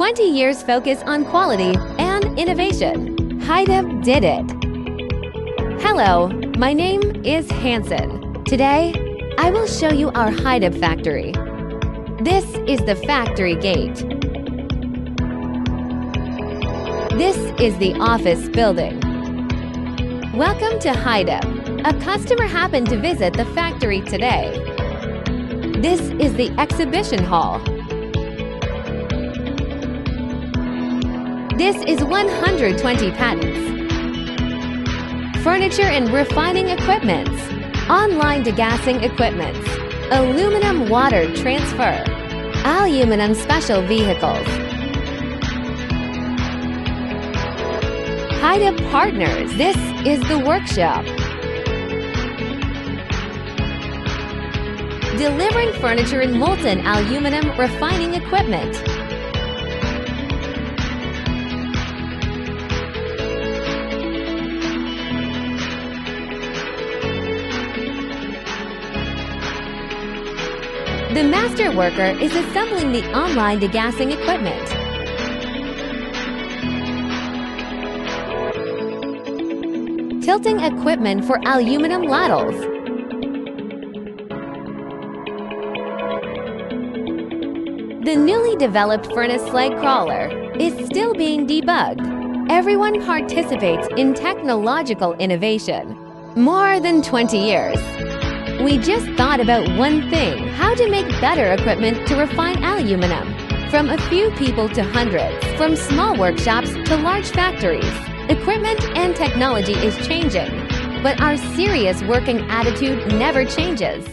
20 years focus on quality and innovation. Hydeb did it. Hello, my name is Hanson. Today, I will show you our Hydeb factory. This is the factory gate. This is the office building. Welcome to Hydeb. A customer happened to visit the factory today. This is the exhibition hall. This is 120 patents. Furniture and refining equipments. Online degassing equipments. Aluminum water transfer. Aluminum special vehicles. Hydeb Partners. This is the workshop. Delivering furniture and molten aluminum refining equipment. The master worker is assembling the online degassing equipment. Tilting equipment for aluminum ladles. The newly developed furnace slag crawler is still being debugged. Everyone participates in technological innovation. More than 20 years. We just thought about one thing: how to make better equipment to refine aluminum. From a few people to hundreds, from small workshops to large factories, equipment and technology is changing, but our serious working attitude never changes.